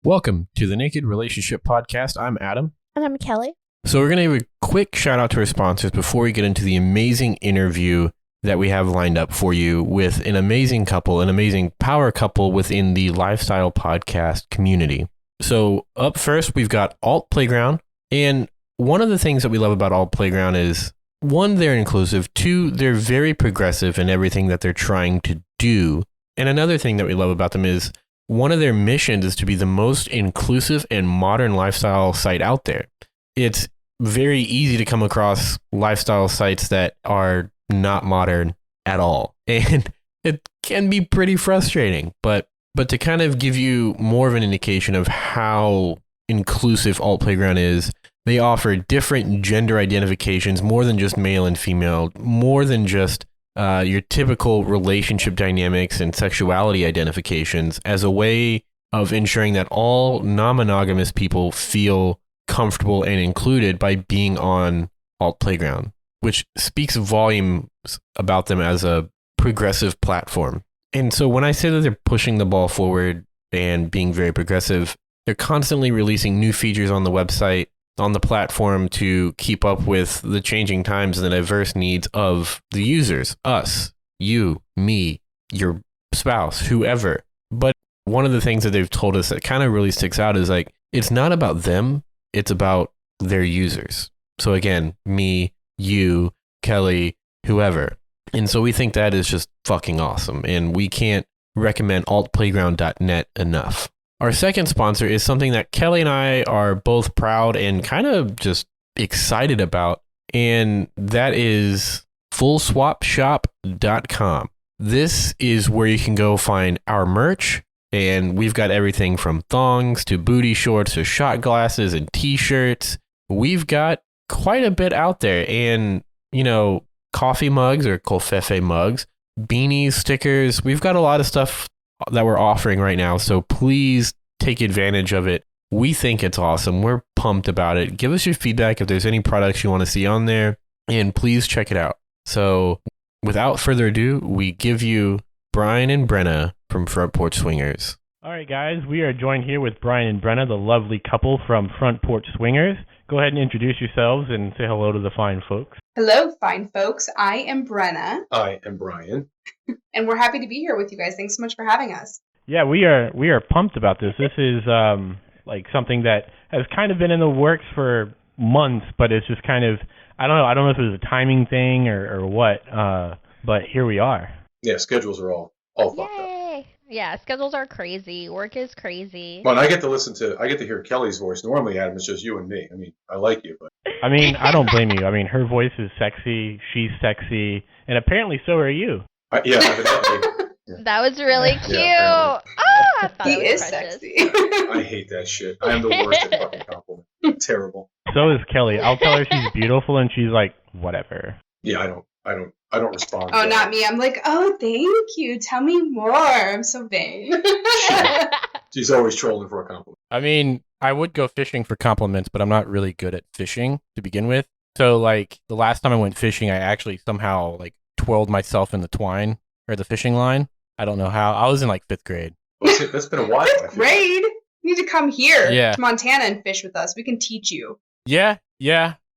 Welcome to the Naked Relationship Podcast. I'm Adam. And I'm Kelley. So we're going to give a quick shout out to our sponsors before we get into the amazing interview that we have lined up for you with an amazing couple, an amazing power couple within the lifestyle podcast community. So up first, we've got Alt Playground. And one of the things that we love about Alt Playground is, one, they're inclusive. Two, they're very progressive in everything that they're trying to do. And another thing that we love about them is one of their missions is to be the most inclusive and modern lifestyle site out there. It's very easy to come across lifestyle sites that are not modern at all. And it can be pretty frustrating, but to kind of give you more of an indication of how inclusive Alt Playground is, they offer different gender identifications, more than just male and female, more than just your typical relationship dynamics and sexuality identifications, as a way of ensuring that all non-monogamous people feel comfortable and included by being on Alt Playground, which speaks volumes about them as a progressive platform. And so when I say that they're pushing the ball forward and being very progressive, they're constantly releasing new features on the website, on the platform, to keep up with the changing times and the diverse needs of the users, us, you, me, your spouse, whoever. But one of the things that they've told us that kind of really sticks out is like, it's not about them, it's about their users. So again, me, you, Kelley, whoever. And so we think that is just fucking awesome. And we can't recommend altplayground.net enough. Our second sponsor is something that Kelley and I are both proud and kind of just excited about, and that is fullswapshop.com. This is where you can go find our merch, and we've got everything from thongs to booty shorts to shot glasses and t-shirts. We've got quite a bit out there, and, you know, coffee mugs or covfefe mugs, beanies, stickers. We've got a lot of stuff that we're offering right now, so please take advantage of it. We think it's awesome. We're pumped about it. Give us your feedback if there's any products you want to see on there, and please check it out. So without further ado, we give you Brian and Brenna from Front Porch Swingers. All right, guys, we are joined here with Brian and Brenna, the lovely couple from Front Porch Swingers. Go ahead and introduce yourselves and say hello to the fine folks. Hello, fine folks. I am Brenna. I am Brian. And we're happy to be here with you guys. Thanks so much for having us. Yeah, we are pumped about this. This is like something that has kind of been in the works for months, but it's just kind of, I don't know if it was a timing thing or what, but here we are. Yeah, schedules are all fucked up. Yay! Yeah, schedules are crazy. Work is crazy. Well, and I get to hear Kelley's voice. Normally, Adam, it's just you and me. I mean, I like you, but... I mean, I don't blame you. I mean, her voice is sexy, she's sexy, and apparently so are you. Yeah, evidently. Yeah. That was really cute. Yeah, I thought He it was is precious. sexy. I hate that shit. I am the worst at fucking compliments. Terrible. So is Kelley. I'll tell her she's beautiful, and she's like, whatever. Yeah, I don't respond. Oh, not me. I'm like, oh, thank you. Tell me more. I'm so vain. She's always trolling for a compliment. I mean, I would go fishing for compliments, but I'm not really good at fishing to begin with. So like the last time I went fishing, I actually somehow like twirled myself in the twine or the fishing line. I don't know how. I was in like 5th grade. Well, that's been a while. Fifth grade? You need to come here Yeah. to Montana and fish with us. We can teach you. Yeah,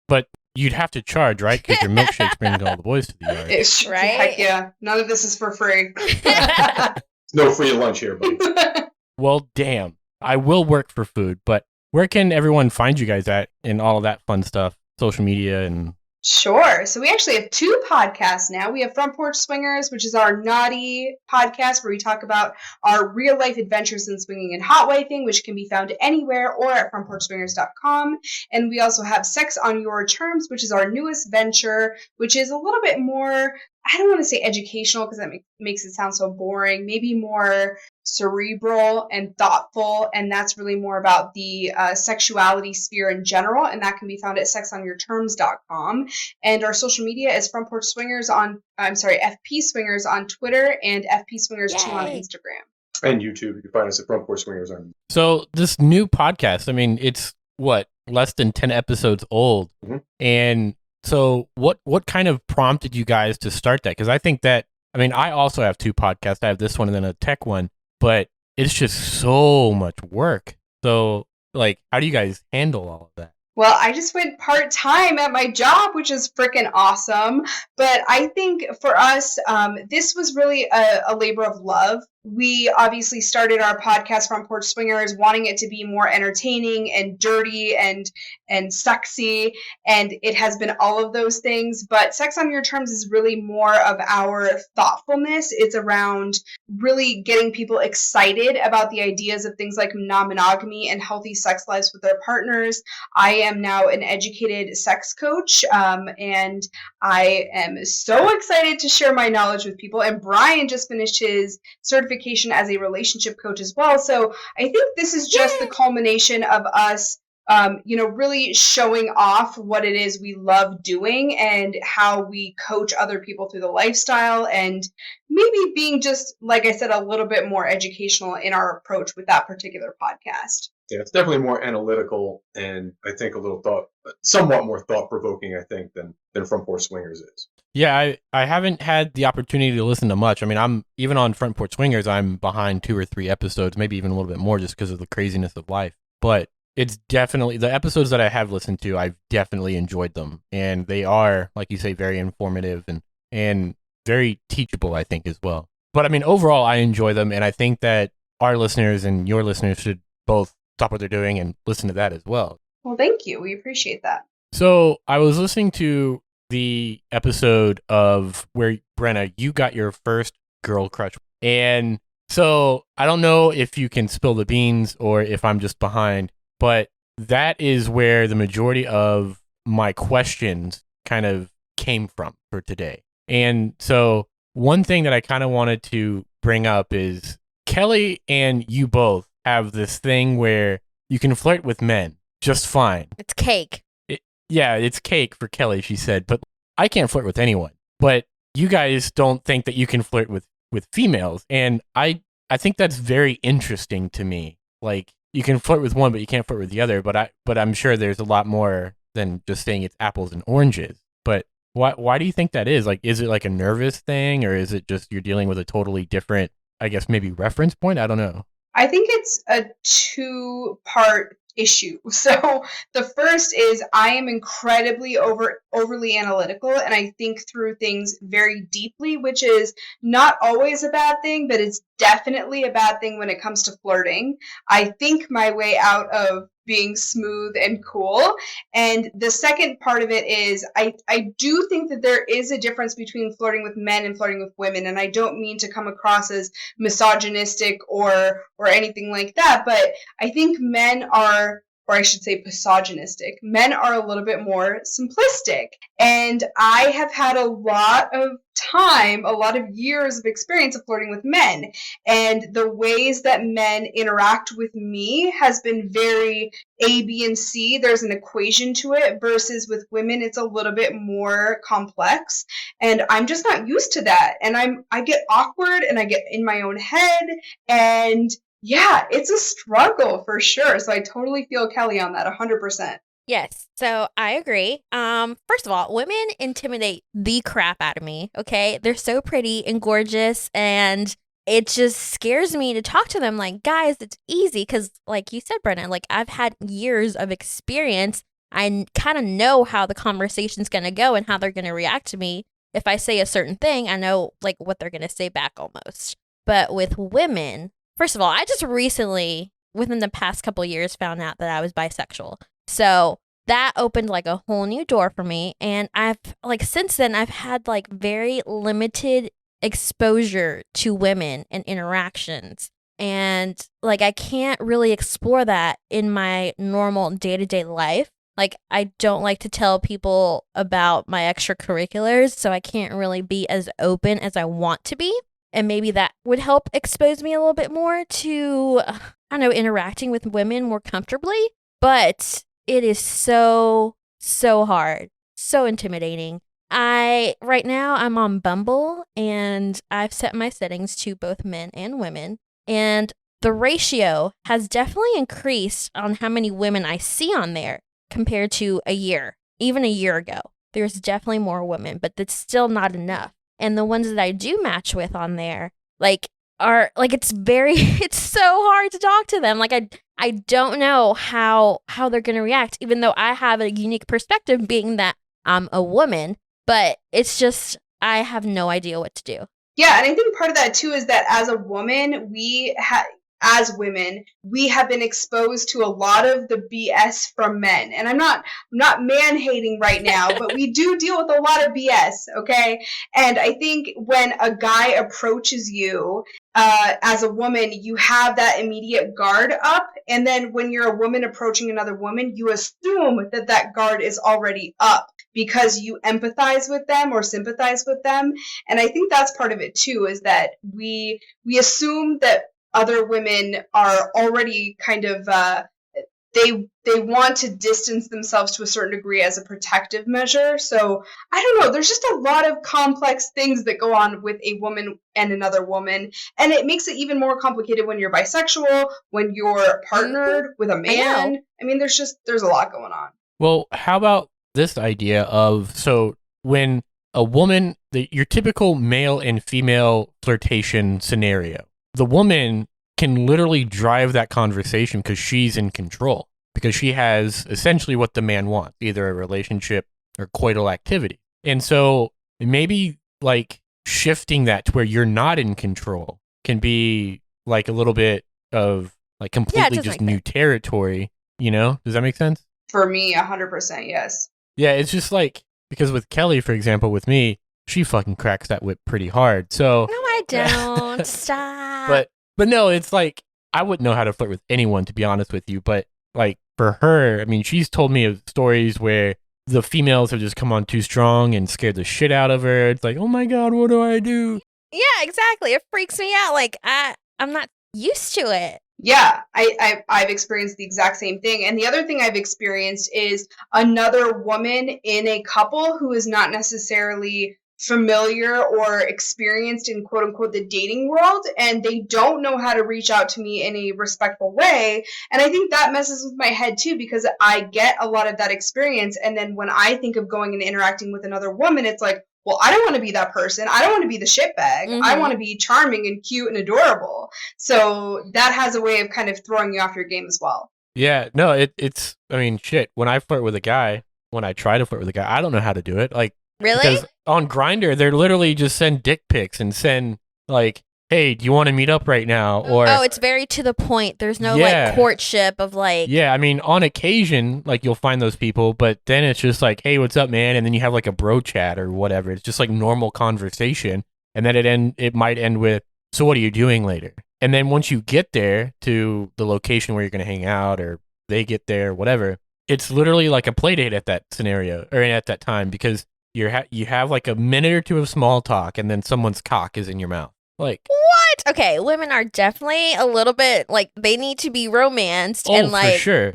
but you'd have to charge, right? Because your milkshake's bringing all the boys to the yard. Right? Heck yeah. None of this is for free. No free lunch here, buddy. Well, damn. I will work for food, but where can everyone find you guys at and all of that fun stuff? Social media and... Sure. So we actually have 2 podcasts now. We have Front Porch Swingers, which is our naughty podcast where we talk about our real life adventures in swinging and hot wifing, which can be found anywhere or at frontporchswingers.com. And we also have Sex on Your Terms, which is our newest venture, which is a little bit more, I don't want to say educational because that makes it sound so boring, maybe more cerebral and thoughtful, and that's really more about the sexuality sphere in general, and that can be found at sexonyourterms.com. And our social media is Front Porch Swingers FP Swingers on Twitter and FP Swingers 2 on Instagram. And YouTube. You can find us at Front Porch Swingers on. So this new podcast, I mean, it's what, less than 10 episodes old. Mm-hmm. And so what kind of prompted you guys to start that? Because I think that, I mean, I also have 2 podcasts. I have this one and then a tech one. But it's just so much work So, like, how do you guys handle all of that? Well, I just went part-time at my job, which is freaking awesome. But I think for us, this was really a labor of love. We obviously started our podcast, Front Porch Swingers, wanting it to be more entertaining and dirty and sexy. And it has been all of those things. But Sex on Your Terms is really more of our thoughtfulness. It's around really getting people excited about the ideas of things like non-monogamy and healthy sex lives with their partners. I am now an educated sex coach, and I am so excited to share my knowledge with people. And Brian just finished his certification as a relationship coach as well. So I think this is just the culmination of us, really showing off what it is we love doing and how we coach other people through the lifestyle, and maybe being just, like I said, a little bit more educational in our approach with that particular podcast. Yeah, it's definitely more analytical and I think somewhat more thought-provoking, I think, than Front Porch Swingers is. Yeah, I haven't had the opportunity to listen to much. I mean, I'm even on Front Porch Swingers, I'm behind 2 or 3 episodes, maybe even a little bit more just because of the craziness of life. But it's definitely, the episodes that I have listened to, I've definitely enjoyed them. And they are, like you say, very informative and very teachable, I think, as well. But I mean, overall, I enjoy them. And I think that our listeners and your listeners should both stop what they're doing and listen to that as well. Well, thank you. We appreciate that. So I was listening to the episode of where, Brenna, you got your first girl crush. And so I don't know if you can spill the beans or if I'm just behind, but that is where the majority of my questions kind of came from for today. And so one thing that I kind of wanted to bring up is Kelley and you both have this thing where you can flirt with men just fine. It's cake. It's cake for Kelley, she said, but I can't flirt with anyone. But you guys don't think that you can flirt with females. And I think that's very interesting to me. Like, you can flirt with one, but you can't flirt with the other. But I'm sure there's a lot more than just saying it's apples and oranges. But why do you think that is? Like, is it like a nervous thing, or is it just you're dealing with a totally different, I guess, maybe reference point? I don't know. I think it's a 2-part issue. So the first is I am incredibly overly analytical, and I think through things very deeply, which is not always a bad thing, but it's definitely a bad thing when it comes to flirting. I think my way out of being smooth and cool. And the second part of it is I do think that there is a difference between flirting with men and flirting with women. And I don't mean to come across as misogynistic or anything like that, but I think men are, or I should say misogynistic, men are a little bit more simplistic. And I have had a lot of years of experience of flirting with men. And the ways that men interact with me has been very A, B, and C. There's an equation to it, versus with women, it's a little bit more complex. And I'm just not used to that. And I get awkward and I get in my own head, and yeah, it's a struggle for sure. So I totally feel Kelley on that 100%. Yes, so I agree. First of all, women intimidate the crap out of me, okay? They're so pretty and gorgeous, and it just scares me to talk to them. Like, guys, it's easy, because like you said, Brenna, like, I've had years of experience. I kind of know how the conversation's going to go and how they're going to react to me. If I say a certain thing, I know, like, what they're going to say back almost. But with women, first of all, I just recently, within the past couple of years, found out that I was bisexual. So that opened like a whole new door for me. And I've since then, I've had like very limited exposure to women and interactions. And like, I can't really explore that in my normal day-to-day life. Like, I don't like to tell people about my extracurriculars, so I can't really be as open as I want to be. And maybe that would help expose me a little bit more to, I don't know, interacting with women more comfortably. But it is so hard, so intimidating. Right now, I'm on Bumble, and I've set my settings to both men and women. And the ratio has definitely increased on how many women I see on there compared to even a year ago. There's definitely more women, but that's still not enough. And the ones that I do match with on there, like, are like, it's it's so hard to talk to them. Like I don't know how they're going to react, even though I have a unique perspective being that I'm a woman, but it's just, I have no idea what to do. Yeah, and I think part of that too is that as a woman, as women, we have been exposed to a lot of the BS from men. And I'm not man hating right now, but we do deal with a lot of BS, okay? And I think when a guy approaches you as a woman, you have that immediate guard up. And then when you're a woman approaching another woman, you assume that that guard is already up because you empathize with them or sympathize with them. And I think that's part of it too, is that we assume that other women are already kind of they want to distance themselves to a certain degree as a protective measure. So I don't know, there's just a lot of complex things that go on with a woman and another woman, and it makes it even more complicated when you're bisexual, when you're partnered with a man. I mean, there's a lot going on. Well, how about this idea of, so when a woman, your typical male and female flirtation scenario, the woman can literally drive that conversation because she's in control, because she has essentially what the man wants, either a relationship or coital activity. And so maybe like shifting that to where you're not in control can be like a little bit of like completely just new territory, you know? Does that make sense? For me, 100% yes. Yeah, it's just like, because with Kelley, for example, with me, she fucking cracks that whip pretty hard. So no, I don't. Stop. But no, it's like, I wouldn't know how to flirt with anyone, to be honest with you. But like for her, I mean, she's told me of stories where the females have just come on too strong and scared the shit out of her. It's like, oh my God, what do I do? Yeah, exactly. It freaks me out. Like I'm not used to it. Yeah, I've experienced the exact same thing. And the other thing I've experienced is another woman in a couple who is not necessarily familiar or experienced in quote unquote the dating world, and they don't know how to reach out to me in a respectful way. And I think that messes with my head too, because I get a lot of that experience. And then when I think of going and interacting with another woman, it's like, well, I don't want to be that person. I don't want to be the shitbag. Mm-hmm. I want to be charming and cute and adorable. So that has a way of kind of throwing you off your game as well. Yeah, no, it's, I mean, shit, when I flirt with a guy, when I try to flirt with a guy, I don't know how to do it. Like, really? Because on Grindr, they're literally just send dick pics and send like, hey, do you want to meet up right now? Or it's very to the point. There's no like courtship of like. Yeah, I mean, on occasion, like you'll find those people, but then it's just like, hey, what's up, man? And then you have like a bro chat or whatever. It's just like normal conversation, and then it might end with, so what are you doing later? And then once you get there to the location where you're gonna hang out, or they get there, whatever, it's literally like a play date at that scenario or at that time, because you have like a minute or two of small talk, and then someone's cock is in your mouth. Like, what? Okay, women are definitely a little bit like, they need to be romanced and like for sure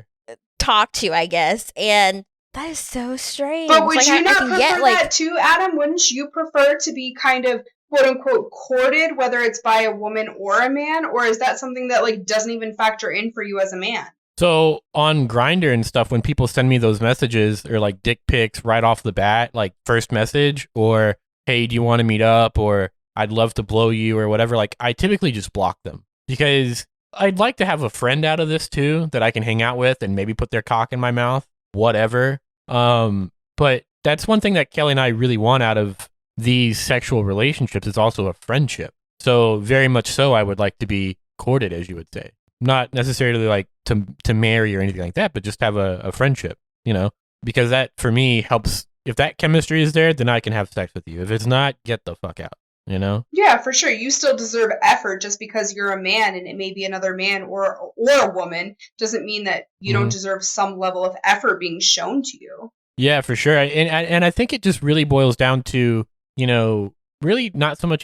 talked to, I guess. And that is so strange. But would like, you not prefer that too, Adam? Wouldn't you prefer to be kind of quote unquote courted, whether it's by a woman or a man, or is that something that like doesn't even factor in for you as a man? So on Grindr and stuff, when people send me those messages or like dick pics right off the bat, like first message, or hey, do you want to meet up, or I'd love to blow you, or whatever, like I typically just block them, because I'd like to have a friend out of this too that I can hang out with and maybe put their cock in my mouth, whatever. But that's one thing that Kelley and I really want out of these sexual relationships, is also a friendship. So very much so, I would like to be courted, as you would say. Not necessarily like to marry or anything like that, but just have a friendship, you know, because that for me helps. If that chemistry is there, then I can have sex with you. If it's not, get the fuck out, you know? Yeah, for sure. You still deserve effort. Just because you're a man and it may be another man or a woman doesn't mean that you don't deserve some level of effort being shown to you. Yeah, for sure. And I think it just really boils down to, you know, really not so much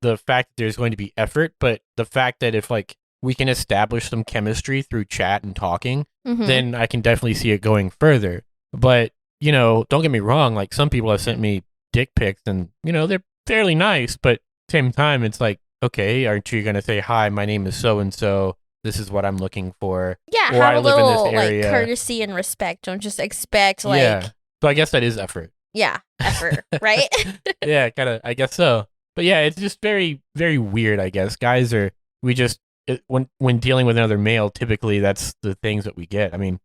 the fact that there's going to be effort, but the fact that if like we can establish some chemistry through chat and talking, then I can definitely see it going further. But, you know, don't get me wrong, like some people have sent me dick pics and, you know, they're fairly nice, but at the same time, it's like, okay, aren't you going to say, hi, my name is so-and-so, this is what I'm looking for. Yeah, or have I a live little in this area. like courtesy and respect. Don't just expect like. Yeah, so I guess that is effort. Yeah, effort, right? Yeah, kind of, I guess so. But yeah, it's just very, very weird, I guess. When dealing with another male, typically that's the things that we get. I mean,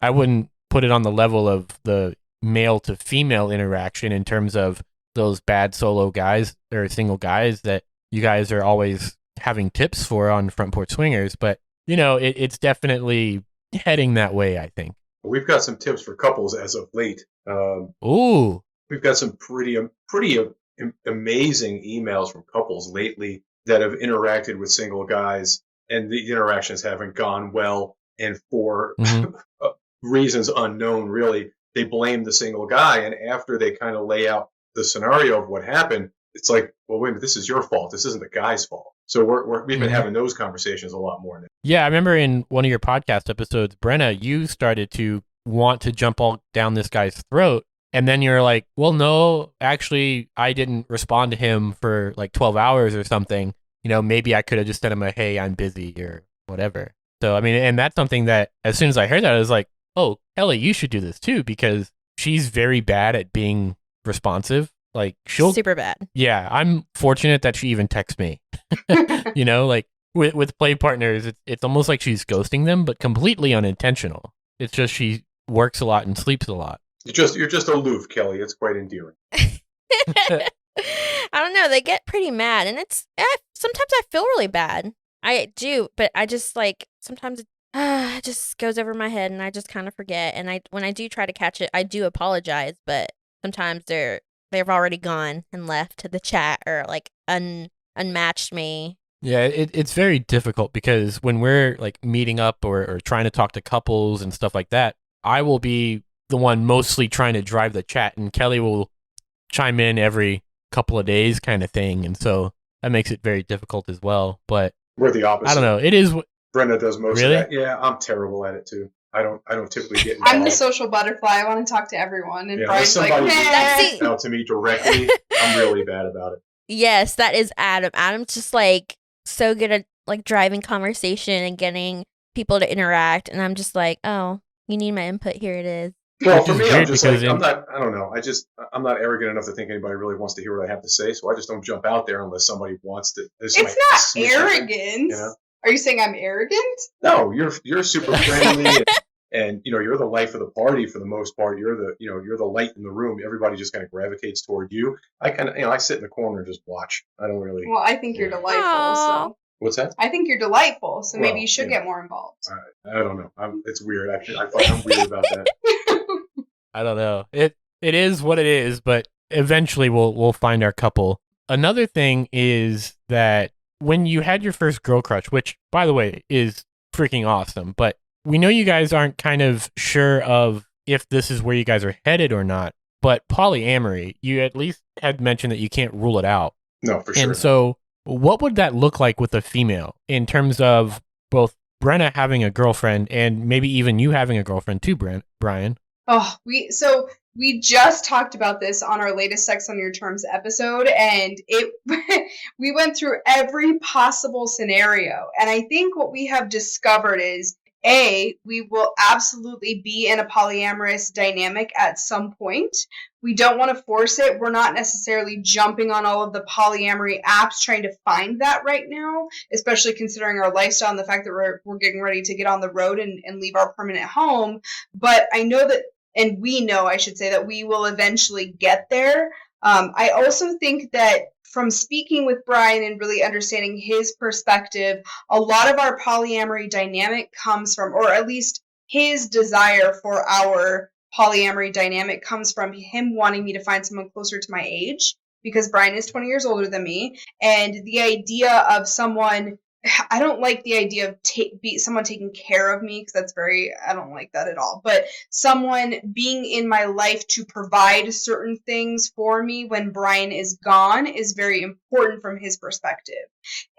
I wouldn't put it on the level of the male to female interaction in terms of those bad solo guys or single guys that you guys are always having tips for on Front Porch Swingers. But, it's definitely heading that way, I think. We've got some tips for couples as of late. Ooh. We've got some pretty amazing emails from couples lately that have interacted with single guys, and the interactions haven't gone well. And for reasons unknown, really, they blame the single guy. And after they kind of lay out the scenario of what happened, it's like, well, wait a minute, this is your fault. This isn't the guy's fault. So we've been having those conversations a lot more now. Yeah, I remember in one of your podcast episodes, Brenna, you started to want to jump all down this guy's throat. And then you're like, well, no, actually, I didn't respond to him for like 12 hours or something. Maybe I could have just sent him a, hey, I'm busy or whatever. So, I mean, and that's something that as soon as I heard that, I was like, oh, Kelley, you should do this too, because she's very bad at being responsive. Like she'll super bad. Yeah, I'm fortunate that she even texts me. Like with play partners, it's almost like she's ghosting them, but completely unintentional. It's just she works a lot and sleeps a lot. You're just aloof, Kelley. It's quite endearing. I don't know. They get pretty mad, and sometimes I feel really bad. I do, but I just sometimes it just goes over my head, and I just kind of forget. And when I do try to catch it, I do apologize, but sometimes they've already gone and left the chat or unmatched me. Yeah, it's very difficult because when we're like meeting up or trying to talk to couples and stuff like that, I will be the one mostly trying to drive the chat, and Kelley will chime in every couple of days kind of thing. And so that makes it very difficult as well. But we're the opposite. I don't know. It is. Brenna does most really? of that. Yeah, I'm terrible at it too. I don't typically get involved. I'm the social butterfly. I want to talk to everyone. And Brian's somebody like, out to me directly. I'm really bad about it. Yes, that is Adam. Adam's just so good at driving conversation and getting people to interact. And I'm just like, oh, you need my input. Here it is. Well, for me, I'm just I don't know. I'm not arrogant enough to think anybody really wants to hear what I have to say. So I just don't jump out there unless somebody wants to. It's not arrogant. Are you saying I'm arrogant? No, you're super friendly. And you're the life of the party for the most part. You're the light in the room. Everybody just kind of gravitates toward you. I kind of I sit in the corner and just watch. I don't really. Well, I think you're delightful. Aww. So what's that? I think you're delightful. So maybe you should get more involved. I don't know. It's weird. I find I'm weird about that. I don't know. It is what it is, but eventually we'll find our couple. Another thing is that when you had your first girl crush, which by the way is freaking awesome, but we know you guys aren't kind of sure of if this is where you guys are headed or not, but polyamory, you at least had mentioned that you can't rule it out. No, for sure. And so what would that look like with a female in terms of both Brenna having a girlfriend and maybe even you having a girlfriend too, Brian? Oh, we just talked about this on our latest Sex on Your Terms episode, and we went through every possible scenario. And I think what we have discovered is, we will absolutely be in a polyamorous dynamic at some point. We don't want to force it. We're not necessarily jumping on all of the polyamory apps trying to find that right now, especially considering our lifestyle and the fact that we're getting ready to get on the road and leave our permanent home. But I know that, and we know, I should say, that we will eventually get there. I also think that from speaking with Brian and really understanding his perspective, a lot of our polyamory dynamic comes from, or at least his desire for our polyamory dynamic comes from him wanting me to find someone closer to my age, because Brian is 20 years older than me. And the idea of someone, I don't like the idea of someone taking care of me, because I don't like that at all. But someone being in my life to provide certain things for me when Brian is gone is very important from his perspective.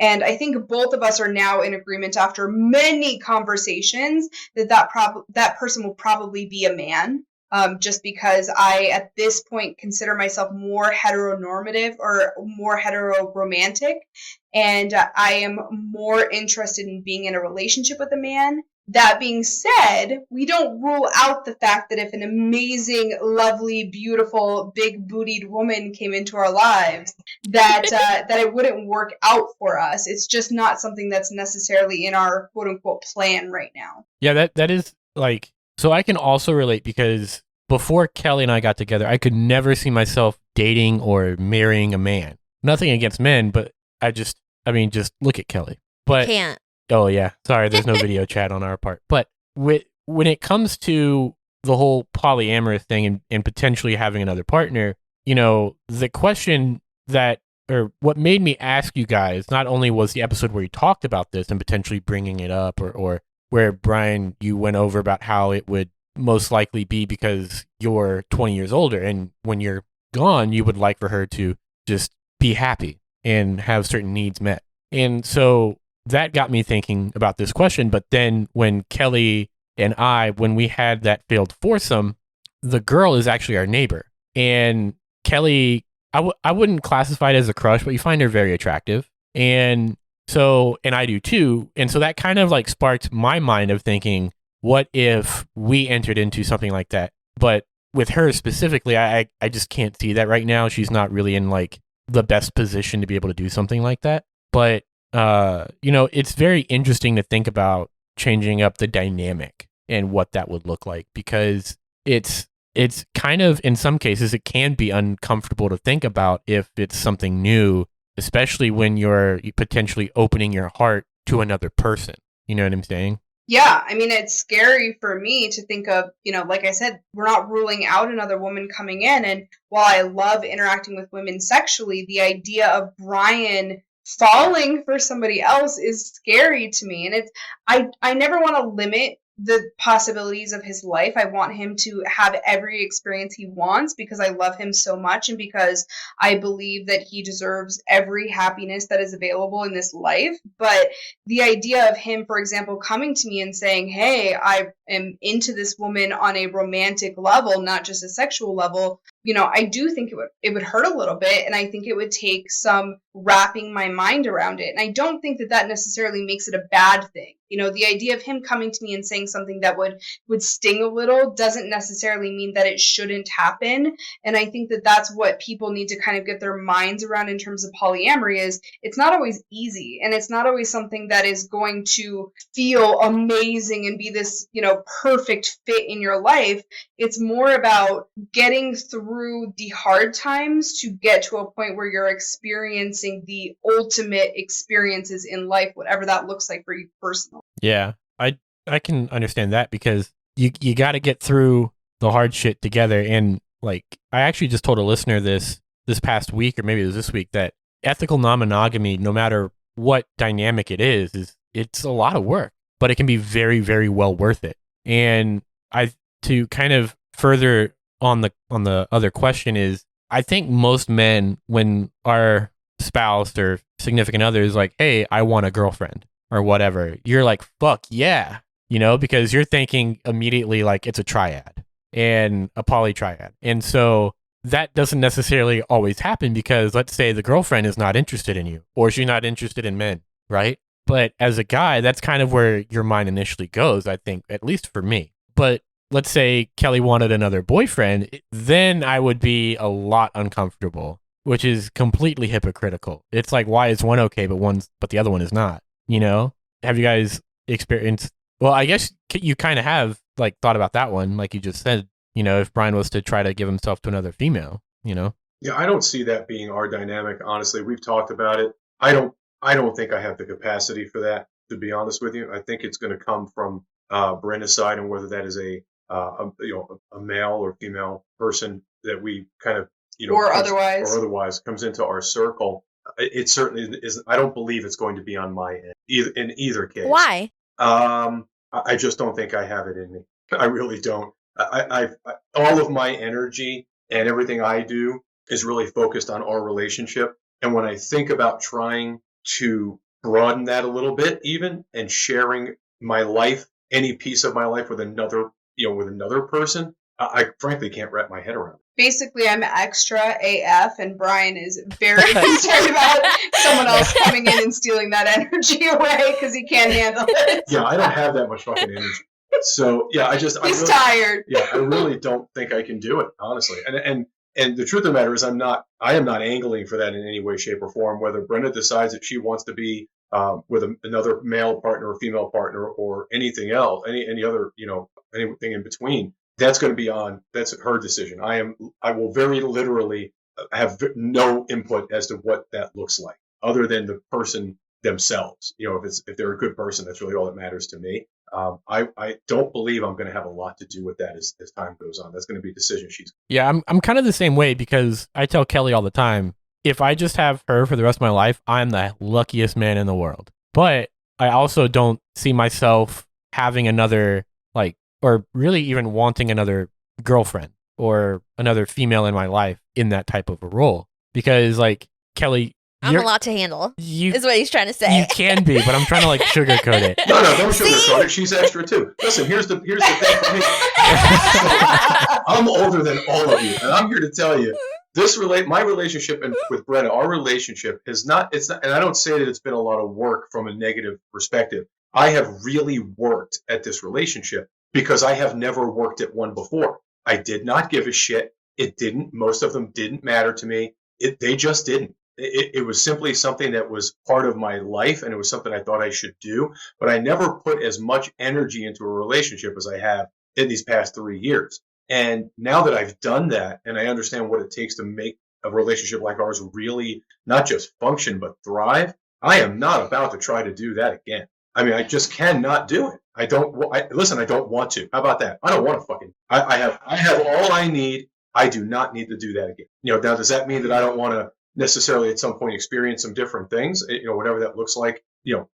And I think both of us are now in agreement after many conversations that person will probably be a man. Just because I, at this point, consider myself more heteronormative or more heteroromantic, and I am more interested in being in a relationship with a man That being said, we don't rule out the fact that if an amazing, lovely, beautiful, big-bootied woman came into our lives, that it wouldn't work out for us. It's just not something that's necessarily in our quote-unquote plan right now. Yeah, that is like, so I can also relate because before Kelley and I got together, I could never see myself dating or marrying a man. Nothing against men, but just look at Kelley. But Can't. oh yeah, sorry, there's no video chat on our part. But when it comes to the whole polyamorous thing and potentially having another partner, the question or what made me ask you guys, not only was the episode where you talked about this and potentially bringing it up, or where Brian, you went over about how it would most likely be because you're 20 years older and when you're gone, you would like for her to just be happy and have certain needs met. And so that got me thinking about this question. But then when Kelley and when we had that failed foursome, the girl is actually our neighbor. And Kelley, I wouldn't classify it as a crush, but you find her very attractive. And I do too. And so that kind of like sparked my mind of thinking, what if we entered into something like that? But with her specifically, I just can't see that right now. She's not really in like the best position to be able to do something like that. But, it's very interesting to think about changing up the dynamic and what that would look like, because it's kind of, in some cases, it can be uncomfortable to think about if it's something new, especially when you're potentially opening your heart to another person. You know what I'm saying? Yeah, I mean, it's scary for me to think of, like I said, we're not ruling out another woman coming in. And while I love interacting with women sexually, the idea of Brian falling for somebody else is scary to me. And I never want to limit the possibilities of his life. I want him to have every experience he wants because I love him so much and because I believe that he deserves every happiness that is available in this life. But the idea of him, for example, coming to me and saying, hey, I am into this woman on a romantic level, not just a sexual level, I do think it would hurt a little bit. And I think it would take some wrapping my mind around it. And I don't think that necessarily makes it a bad thing. The idea of him coming to me and saying something that would sting a little doesn't necessarily mean that it shouldn't happen. And I think that that's what people need to kind of get their minds around in terms of polyamory is it's not always easy. And it's not always something that is going to feel amazing and be this, perfect fit in your life. It's more about getting through the hard times to get to a point where you're experiencing the ultimate experiences in life, whatever that looks like for you personally. Yeah, I can understand that because you got to get through the hard shit together. And like, I actually just told a listener this past week, or maybe it was this week, that ethical non-monogamy, no matter what dynamic it is it's a lot of work, but it can be very, very well worth it. And to kind of further on the other question is, I think most men, when our spouse or significant other is like, hey, I want a girlfriend or whatever, you're like, fuck yeah, because you're thinking immediately like it's a triad and a polytriad. And so that doesn't necessarily always happen because let's say the girlfriend is not interested in you or she's not interested in men, right? But as a guy, that's kind of where your mind initially goes, I think, at least for me. But let's say Kelley wanted another boyfriend, then I would be a lot uncomfortable, which is completely hypocritical. It's like, why is one okay, but the other one is not? Have you guys experienced? Well, I guess you kind of have like thought about that one, like you just said. If Brian was to try to give himself to another female, Yeah, I don't see that being our dynamic. Honestly, we've talked about it. I don't think I have the capacity for that. To be honest with you, I think it's going to come from Brenna's side, and whether that is a male or female person that we kind of or otherwise comes into our circle. It certainly is. I don't believe it's going to be on my end in either case. Why? I just don't think I have it in me. I really don't. I all of my energy and everything I do is really focused on our relationship. And when I think about trying to broaden that a little bit, even and sharing my life, any piece of my life with another person, I frankly can't wrap my head around it. basically I'm extra AF, and Brian is very concerned about someone else coming in and stealing that energy away because he can't handle it. Yeah, I don't have that much fucking energy. So yeah, He's tired. Yeah, I really don't think I can do it, honestly. And the truth of the matter is, I am not angling for that in any way, shape, or form. Whether Brenna decides that she wants to be with another male partner or female partner or anything else, any other, anything in between, that's her decision. I will very literally have no input as to what that looks like, other than the person themselves. If they're a good person, that's really all that matters to me. I don't believe I'm going to have a lot to do with that as time goes on. That's going to be a decision she's. Yeah, I'm kind of the same way, because I tell Kelley all the time, if I just have her for the rest of my life, I'm the luckiest man in the world. But I also don't see myself having another, or really even wanting another girlfriend or another female in my life in that type of a role. Because, Kelley, I'm a lot to handle, is what he's trying to say. You can be, but I'm trying to sugarcoat it. No, don't sugarcoat it. She's extra too. Listen, here's the thing for me. I'm older than all of you, and I'm here to tell you my relationship with Brenna, our relationship is not. It's not, and I don't say that it's been a lot of work from a negative perspective. I have really worked at this relationship because I have never worked at one before. I did not give a shit. Most of them didn't matter to me. They just didn't. It was simply something that was part of my life, and it was something I thought I should do. But I never put as much energy into a relationship as I have in these past 3 years. And now that I've done that, and I understand what it takes to make a relationship like ours really not just function, but thrive, I am not about to try to do that again. I mean, I just cannot do it. I don't want to. How about that? I don't want to fucking. I have all I need. I do not need to do that again. Now, does that mean that I don't want to necessarily at some point experience some different things? Whatever that looks like.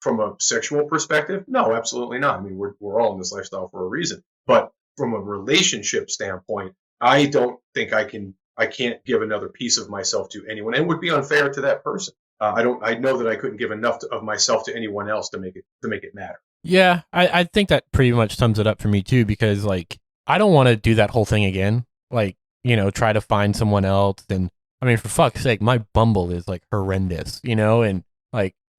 From a sexual perspective, no, absolutely not. I mean, we're all in this lifestyle for a reason. But from a relationship standpoint, I don't think I can't give another piece of myself to anyone, and it would be unfair to that person. I know that I couldn't give enough of myself to anyone else to make it matter. Yeah, I think that pretty much sums it up for me too, because I don't want to do that whole thing again. Try to find someone else. And I mean, for fuck's sake, my Bumble is horrendous, and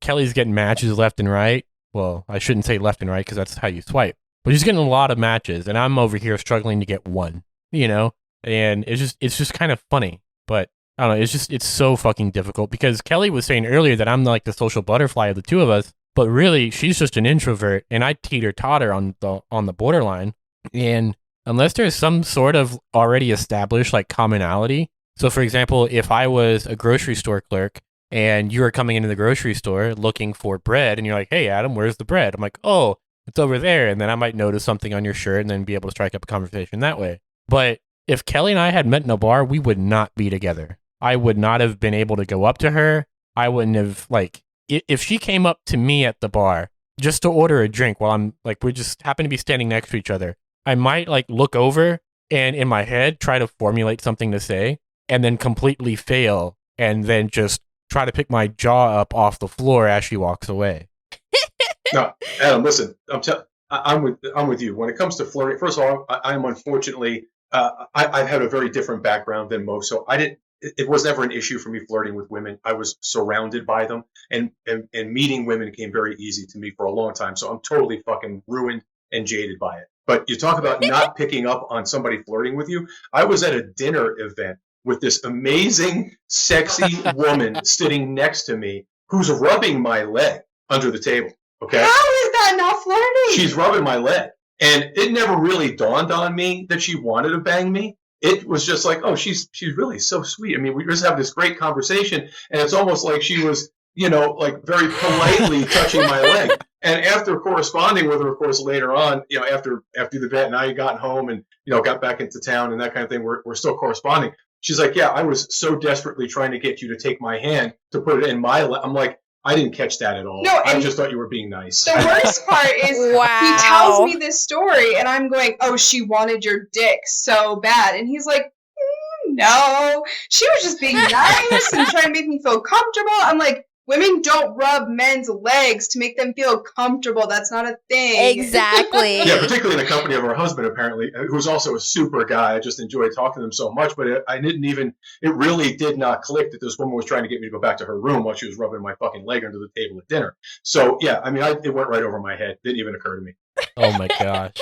Kelley's getting matches left and right. Well, I shouldn't say left and right because that's how you swipe. But she's getting a lot of matches, and I'm over here struggling to get one, and it's just kind of funny. But I don't know, it's so fucking difficult, because Kelley was saying earlier that I'm the social butterfly of the two of us, but really she's just an introvert, and I teeter-totter on the borderline. And unless there's some sort of already established commonality, so for example, if I was a grocery store clerk and you were coming into the grocery store looking for bread, and you're like, "Hey Adam, where's the bread?" I'm like, "Oh, it's over there." And then I might notice something on your shirt and then be able to strike up a conversation that way. But if Kelley and I had met in a bar, we would not be together. I would not have been able to go up to her. I wouldn't have, if she came up to me at the bar just to order a drink while I'm, we just happen to be standing next to each other, I might, look over and in my head try to formulate something to say and then completely fail and then just try to pick my jaw up off the floor as she walks away. No, Adam, listen, I'm with you. When it comes to flirting, first of all, I'm unfortunately, I've had a very different background than most, so it was never an issue for me flirting with women. I was surrounded by them, and meeting women came very easy to me for a long time, so I'm totally fucking ruined and jaded by it. But you talk about not picking up on somebody flirting with you. I was at a dinner event with this amazing, sexy woman sitting next to me who's rubbing my leg under the table. Okay. How is that not flirting? She's rubbing my leg. And it never really dawned on me that she wanted to bang me. It was just oh, she's really so sweet. I mean, we just have this great conversation, and it's almost like she was, very politely touching my leg. And after corresponding with her, of course, later on, after the event, and I had gotten home and, got back into town and that kind of thing, we're still corresponding. She's like, "Yeah, I was so desperately trying to get you to take my hand to put it in my leg." I'm like, I didn't catch that at all. No, I just thought you were being nice. The worst part is He tells me this story, and I'm going, "Oh, she wanted your dick so bad." And he's like, "No, she was just being nice and trying to make me feel comfortable." I'm like, Women don't rub men's legs to make them feel comfortable. That's not a thing. Exactly. Yeah, particularly in the company of her husband, apparently, who's also a super guy. I just enjoy talking to him so much, but it really did not click that this woman was trying to get me to go back to her room while she was rubbing my fucking leg under the table at dinner. So, yeah, I mean, it went right over my head. Didn't even occur to me. Oh my gosh.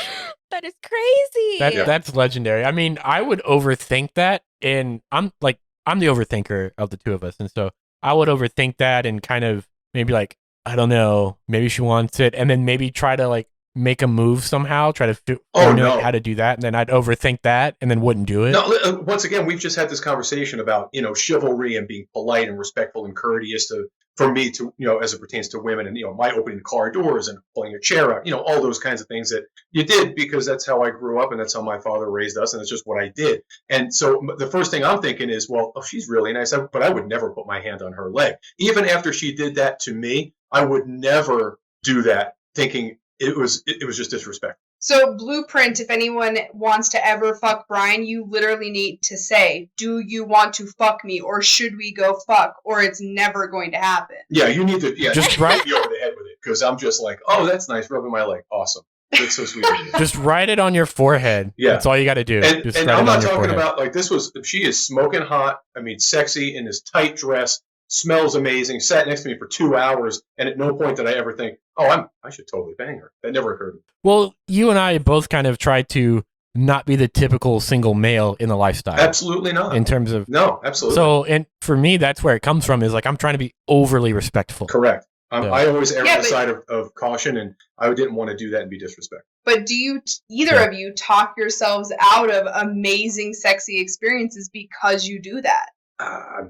That is crazy. That's legendary. I mean, I would overthink that, and I'm the overthinker of the two of us, and so I would overthink that and kind of maybe like, I don't know, maybe she wants it, and then maybe try to like make a move somehow, try to figure out how to do that, and then I'd overthink that and then wouldn't do it. No, once again, we've just had this conversation about, chivalry and being polite and respectful and courteous for me to, as it pertains to women, and, my opening car doors and pulling your chair out, all those kinds of things that you did because that's how I grew up and that's how my father raised us and it's just what I did. And so the first thing I'm thinking is, well, she's really nice, but I would never put my hand on her leg. Even after she did that to me, I would never do that thinking it was just disrespect. So blueprint, if anyone wants to ever fuck Brian, you literally need to say, do you want to fuck me or should we go fuck, or it's never going to happen. Yeah, you need to just write me over the head with it because I'm just like, oh, that's nice, rubbing my leg. Awesome. That's so sweet. Just write it on your forehead. Yeah. That's all you got to do. And I'm not talking about like she is smoking hot. I mean, sexy in this tight dress. Smells amazing, sat next to me for 2 hours, and at no point did I ever think, I should totally bang her. That never occurred to me. Well, you and I both kind of tried to not be the typical single male in the lifestyle. Absolutely not. In terms of... No, absolutely. So, and for me, that's where it comes from, is like, I'm trying to be overly respectful. Correct. I always err on the side of caution, and I didn't want to do that and be disrespectful. But do you, either of you, talk yourselves out of amazing, sexy experiences because you do that?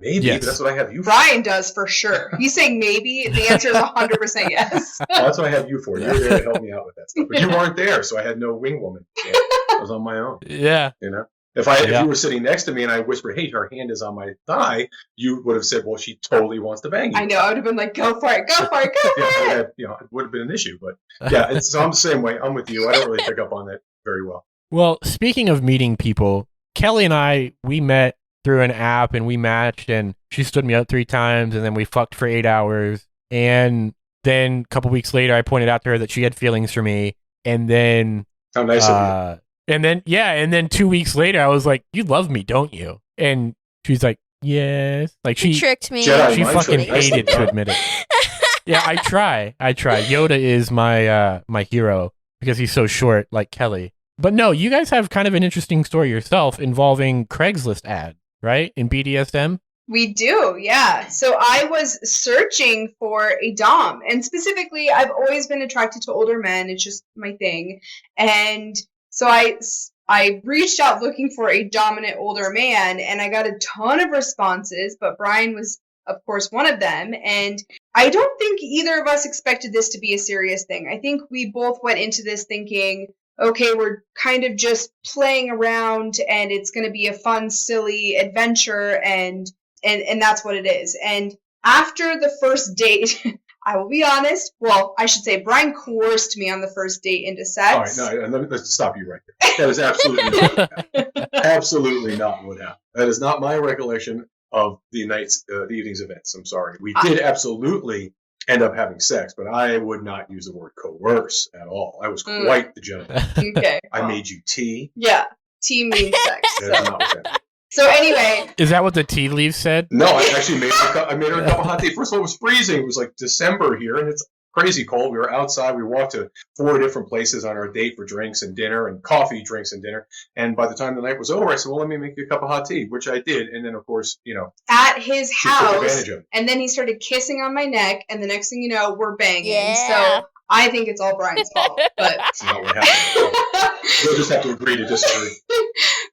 Maybe. Yes. But that's what I have you for. Brian does for sure. He's saying maybe. The answer is 100% yes. Well, that's what I have you for. You're there to help me out with that stuff. But you weren't there, so I had no wing woman. So I was on my own. Yeah. If you were sitting next to me and I whispered, hey, her hand is on my thigh, you would have said, well, she totally wants to bang you. I know. I would have been like, go for it. It would have been an issue. But yeah, so I'm the same way. I'm with you. I don't really pick up on that very well. Well, speaking of meeting people, Kelley and I, we met through an app and we matched, and she stood me up 3 times, and then we fucked for 8 hours. And then a couple weeks later, I pointed out to her that she had feelings for me. And then... How nice of you. And then 2 weeks later, I was like, you love me, don't you? And she's like, yes. Like she tricked me. She fucking hated to admit it. Yeah, I try. Yoda is my hero because he's so short, like Kelley. But no, you guys have kind of an interesting story yourself involving Craigslist ad, right? In BDSM? We do, yeah. So I was searching for a dom, and specifically, I've always been attracted to older men. It's just my thing. And so I reached out looking for a dominant older man, and I got a ton of responses, but Brian was, of course, one of them. And I don't think either of us expected this to be a serious thing. I think we both went into this thinking, okay, we're kind of just playing around, and it's going to be a fun, silly adventure, and that's what it is. And after the first date, I will be honest. Well, I should say Brian coerced me on the first date into sex. All right, no, let's stop you right there. That is absolutely not what happened. Absolutely not what happened. That is not my recollection of the evening's events. I'm sorry. We did absolutely end up having sex, but I would not use the word coerce at all. I was quite the gentleman. Okay. I made you tea. Yeah, tea means sex. That is not what happened. So anyway, is that what the tea leaves said? No, I actually made her a cup of hot tea. First of all, it was freezing. It was like December here, and it's crazy cold. We were outside. We walked to 4 different places on our date for drinks and dinner and coffee, drinks and dinner. And by the time the night was over, I said, well, let me make you a cup of hot tea, which I did. And then, of course, at his house, and then he started kissing on my neck, and the next thing you know, we're banging. Yeah. So I think it's all Brian's fault, but that's not what happened. We'll just have to agree to disagree.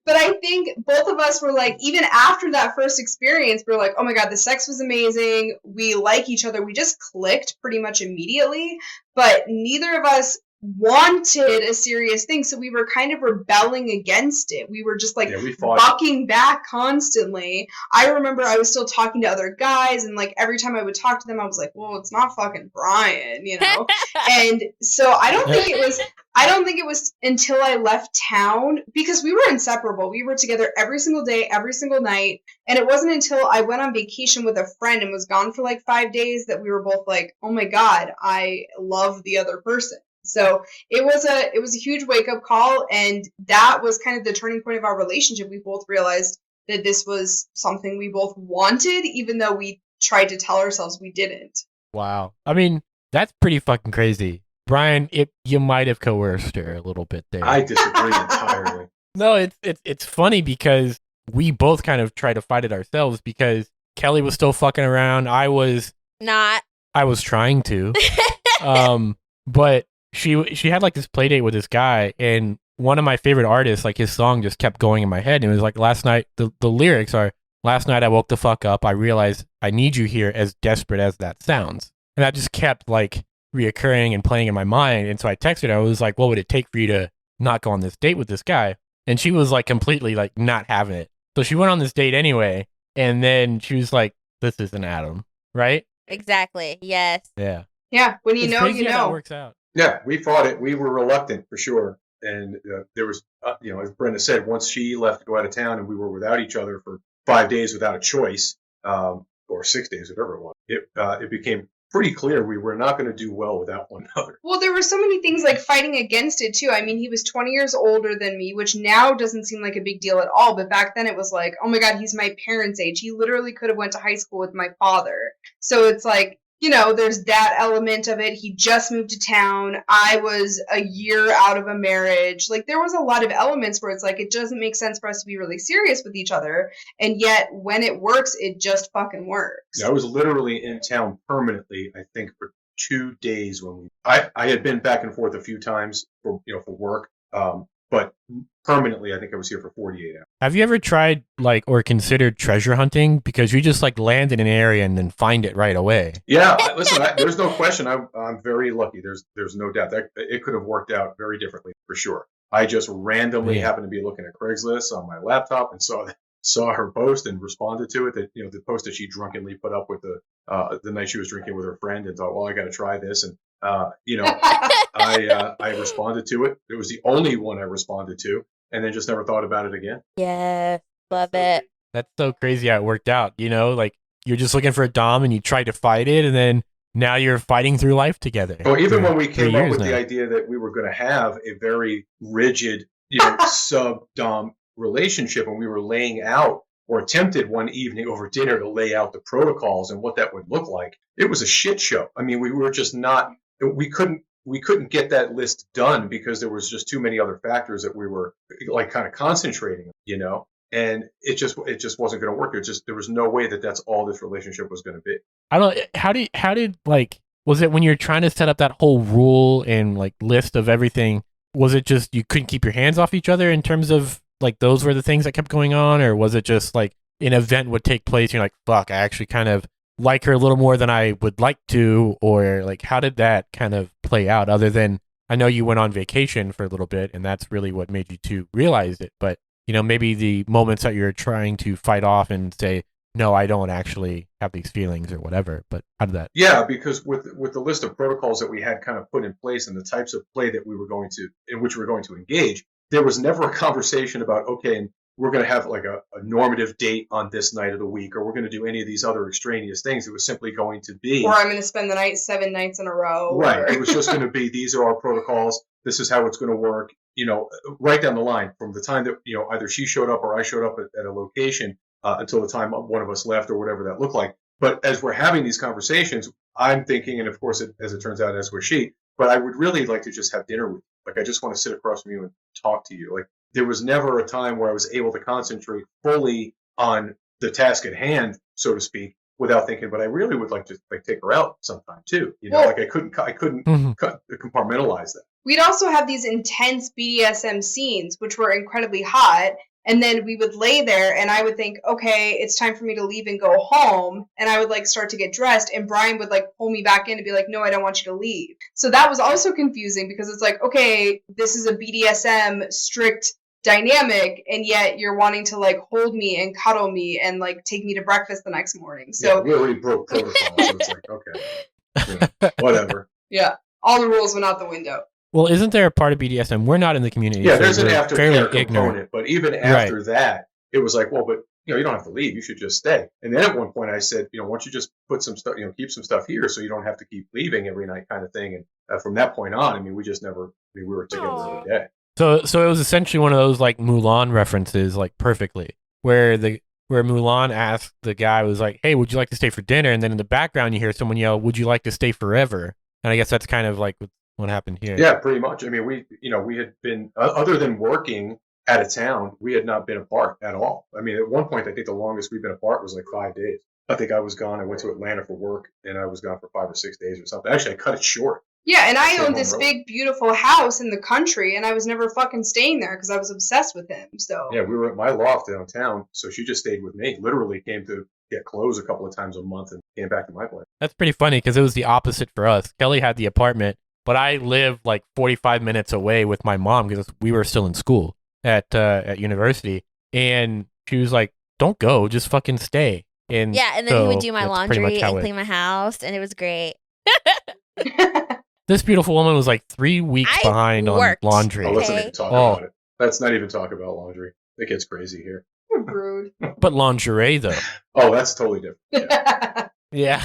But I think both of us were like, even after that first experience, we were like, oh my God, the sex was amazing. We like each other. We just clicked pretty much immediately. But neither of us wanted a serious thing, so we were kind of rebelling against it. We were just like bucking back constantly. I remember I was still talking to other guys, and like every time I would talk to them, I was like, well, it's not fucking Brian, you know? And so I don't think it was until I left town, because we were inseparable. We were together every single day, every single night. And it wasn't until I went on vacation with a friend and was gone for like 5 days that we were both like, oh my God, I love the other person. So it was a huge wake up call, and that was kind of the turning point of our relationship. We both realized that this was something we both wanted, even though we tried to tell ourselves we didn't. Wow. I mean, that's pretty fucking crazy. Brian, you might have coerced her a little bit there. I disagree entirely. No, it's funny because we both kind of tried to fight it ourselves, because Kelley was still fucking around. I was not. I was trying to. But she had like this play date with this guy, and one of my favorite artists, like his song just kept going in my head. And it was like last night, the lyrics are, last night I woke the fuck up. I realized I need you here, as desperate as that sounds. And that just kept like reoccurring and playing in my mind. And so I texted her. I was like, what would it take for you to not go on this date with this guy? And she was like completely like not having it. So she went on this date anyway. And then she was like, this isn't Adam, right? Exactly. Yes. Yeah. Yeah. When you know, you know. How that works out. Yeah, we fought it. We were reluctant for sure. And there was, as Brenna said, once she left to go out of town and we were without each other for 5 days without a choice, or 6 days, whatever it was, it became pretty clear we were not going to do well without one another. Well, there were so many things like fighting against it too. I mean, he was 20 years older than me, which now doesn't seem like a big deal at all. But back then it was like, oh my God, he's my parents' age. He literally could have went to high school with my father. So it's like, there's that element of it. He just moved to town. I was a year out of a marriage. Like, there was a lot of elements where it's like, it doesn't make sense for us to be really serious with each other. And yet, when it works, it just fucking works. Yeah, I was literally in town permanently, I think, for 2 days when I had been back and forth a few times for work. But permanently, I think I was here for 48 hours. Have you ever tried or considered treasure hunting? Because you just land in an area and then find it right away. Yeah, listen, there's no question. I'm very lucky. There's no doubt that it could have worked out very differently for sure. I just randomly happened to be looking at Craigslist on my laptop and saw her post and responded to it. That the post that she drunkenly put up with the night she was drinking with her friend, and thought, well, I got to try this, and I responded to it. It was the only one I responded to, and then just never thought about it again. Yeah, love it. That's so crazy how it worked out. You're just looking for a dom and you tried to fight it, and then now you're fighting through life together. Well, even when we came up with the idea that we were going to have a very rigid, sub-dom relationship, and we were laying out, or attempted one evening over dinner to lay out the protocols and what that would look like, it was a shit show. I mean, we were just not, we couldn't get that list done because there was just too many other factors that we were kind of concentrating, and it just wasn't going to work. There was no way that that's all this relationship was going to be. How did was it when you're trying to set up that whole rule and list of everything, was it just you couldn't keep your hands off each other in terms of those were the things that kept going on, or was it just an event would take place and you're like, fuck, I actually kind of like her a little more than I would like to, or how did that kind of play out, other than I know you went on vacation for a little bit and that's really what made you two realize it, but maybe the moments that you're trying to fight off and say, no, I don't actually have these feelings or whatever, but how did that? Yeah, because with the list of protocols that we had kind of put in place and the types of play that in which we were going to engage, there was never a conversation about, okay, and we're going to have a normative date on this night of the week, or we're going to do any of these other extraneous things. It was simply going to be, or I'm going to spend the night 7 nights in a row. Right. Or... It was just going to be, these are our protocols. This is how it's going to work. Right down the line, from the time that either she showed up or I showed up at a location until the time one of us left, or whatever that looked like. But as we're having these conversations, I'm thinking, and of course, as it turns out, as was she, but I would really like to just have dinner with you. I just want to sit across from you and talk to you. There was never a time where I was able to concentrate fully on the task at hand, so to speak, without thinking, but I really would like to take her out sometime too. I couldn't compartmentalize that. We'd also have these intense BDSM scenes, which were incredibly hot. And then we would lay there and I would think, okay, it's time for me to leave and go home. And I would like start to get dressed and Brian would like pull me back in and be like, no, I don't want you to leave. So that was also confusing because it's like, okay, this is a BDSM strict dynamic and yet you're wanting to like hold me and cuddle me and like take me to breakfast the next morning. So we already broke protocol, so it's like, okay, whatever. Yeah, all the rules went out the window. Well, isn't there a part of BDSM? We're not in the community. Yeah, so there's an we're aftercare fairly component, ignorant. but even after that, it was like, well, but you don't have to leave. You should just stay. And then at one point, I said, why don't you just put some stuff, keep some stuff here, so you don't have to keep leaving every night, kind of thing. And from that point on, we just never, we were together every day. So it was essentially one of those like Mulan references, like perfectly, where Mulan asked the guy, was like, hey, would you like to stay for dinner? And then in the background, you hear someone yell, would you like to stay forever? And I guess that's kind of like what happened here. Yeah, pretty much. We had been, other than working out of town, we had not been apart at all. At one point, I think the longest we've been apart was like 5 days. I think I was gone. I went to Atlanta for work, and I was gone for 5 or 6 days or something. Actually, I cut it short. Yeah, and I owned this big, beautiful house in the country, and I was never fucking staying there because I was obsessed with him. So yeah, we were at my loft downtown, so she just stayed with me. Literally came to get clothes a couple of times a month and came back to my place. That's pretty funny because it was the opposite for us. Kelley had the apartment, but I lived like 45 minutes away with my mom because we were still in school at university, and she was like, "Don't go, just fucking stay." And then he would do my laundry and clean my house, and it was great. This beautiful woman was like 3 weeks behind on laundry. Oh, let's not even talk about it. Let's not even talk about laundry. It gets crazy here. You're rude. But lingerie, though. Oh, that's totally different. Yeah.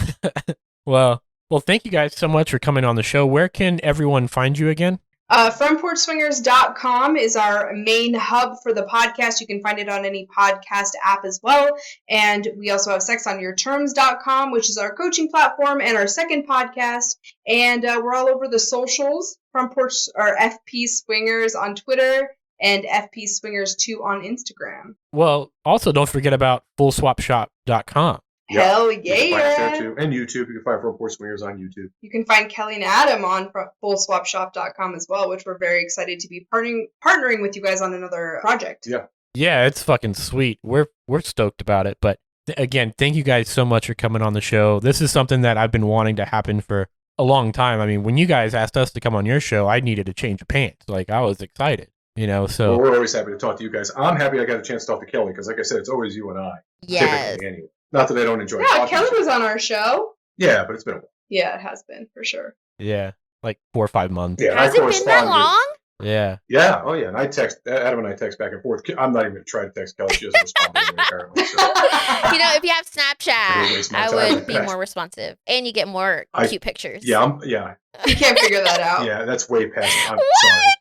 Well, thank you guys so much for coming on the show. Where can everyone find you again? FrontPorchSwingers.com is our main hub for the podcast. You can find it on any podcast app as well. And we also have SexOnYourTerms.com, which is our coaching platform and our second podcast. And we're all over the socials. Front Porch or FP Swingers on Twitter and FP Swingers 2 on Instagram. Well, also don't forget about FullSwapShop.com. Hell You can find us there yeah. too. And YouTube. You can find Front Porch Swingers on YouTube. You can find Kelley and Adam on FullSwapShop.com as well, which we're very excited to be partnering with you guys on another project. Yeah. Yeah, it's fucking sweet. We're stoked about it. But again, thank you guys so much for coming on the show. This is something that I've been wanting to happen for a long time. When you guys asked us to come on your show, I needed a change of pants. Like, I was excited, so. Well, we're always happy to talk to you guys. I'm happy I got a chance to talk to Kelley because, like I said, it's always you and I. Yes. Typically, anyway. Not that I don't enjoy Yeah, talking Kelley to you. was on our show. Yeah, but it's been a while. Yeah, it has been, for sure. Yeah, like 4 or 5 months. Yeah, Has it been that long? Yeah. Yeah, oh yeah, and Adam and I text back and forth. I'm not even going to try to text Kelley. She doesn't respond to me apparently. So. If you have Snapchat, I would be more responsive. And you get more cute pictures. Yeah, You can't figure that out. Yeah, that's way past. I'm What?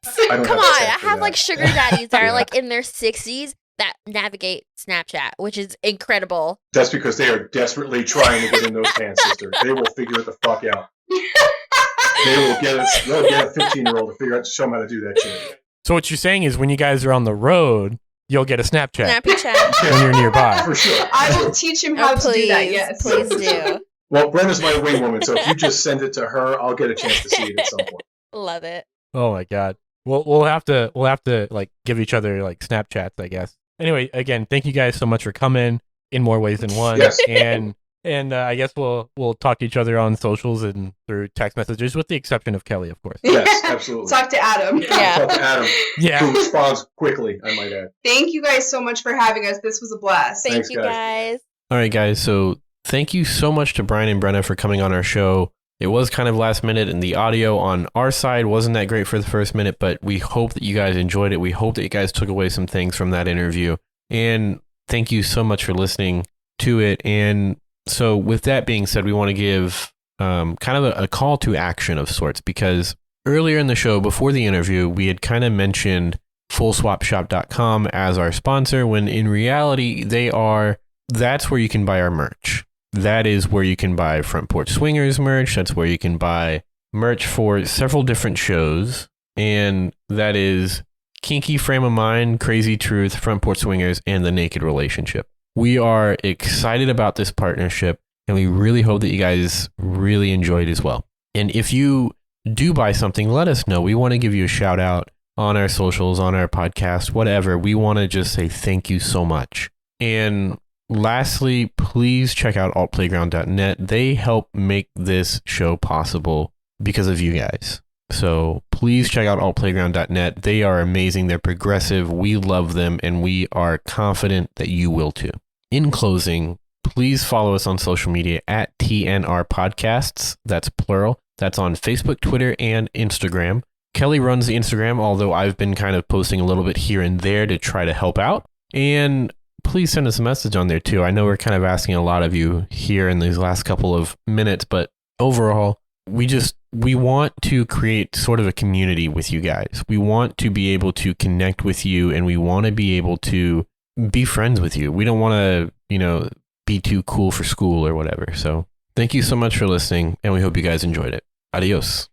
sorry. I don't Come have on, the I tech for have that. like sugar daddies that Yeah. are like in their 60s that navigate Snapchat, which is incredible. That's because they are desperately trying to get in those pants, sister. They will figure it the fuck out. They'll get a 15-year-old to figure out, show them how to do that shit. So what you're saying is when you guys are on the road, you'll get a Snapchat Snappy chat. when you're nearby. For sure. I will teach him how to do that, yes. Please do. Well, Brenna's my wing woman, so if you just send it to her, I'll get a chance to see it at some point. Love it. Oh my God. We'll have to like give each other like Snapchats, I guess. Anyway, again, thank you guys so much for coming in more ways than one. Yes. And I guess we'll talk to each other on socials and through text messages, with the exception of Kelley, of course. Yes, absolutely. Talk to Adam. Yeah. Talk to Adam, Yeah. who responds quickly, I might add. Thank you guys so much for having us. This was a blast. Thank Thanks, you guys. All right, guys. So thank you so much to Brian and Brenna for coming on our show. It was kind of last minute, and the audio on our side wasn't that great for the first minute, but we hope that you guys enjoyed it. We hope that you guys took away some things from that interview. And thank you so much for listening to it. And so with that being said, we want to give kind of a call to action of sorts, because earlier in the show, before the interview, we had kind of mentioned FullSwapShop.com as our sponsor, when in reality, that's where you can buy our merch. That is where you can buy Front Porch Swingers merch. That's where you can buy merch for several different shows. And that is Kinky Frame of Mind, Crazy Truth, Front Porch Swingers, and The Naked Relationship. We are excited about this partnership, and we really hope that you guys really enjoy it as well. And if you do buy something, let us know. We want to give you a shout out. on our socials, on our podcast, whatever, we want to just say thank you so much. And lastly, please check out altplayground.net. They help make this show possible because of you guys. So please check out altplayground.net. They are amazing. They're progressive. We love them, and we are confident that you will too. In closing, please follow us on social media at TNR Podcasts. That's plural. That's on Facebook, Twitter, and Instagram. Kelley runs the Instagram, although I've been kind of posting a little bit here and there to try to help out. And please send us a message on there too. I know we're kind of asking a lot of you here in these last couple of minutes, but overall, we want to create sort of a community with you guys. We want to be able to connect with you, and we want to be able to be friends with you. We don't want to, be too cool for school or whatever. So thank you so much for listening, and we hope you guys enjoyed it. Adios.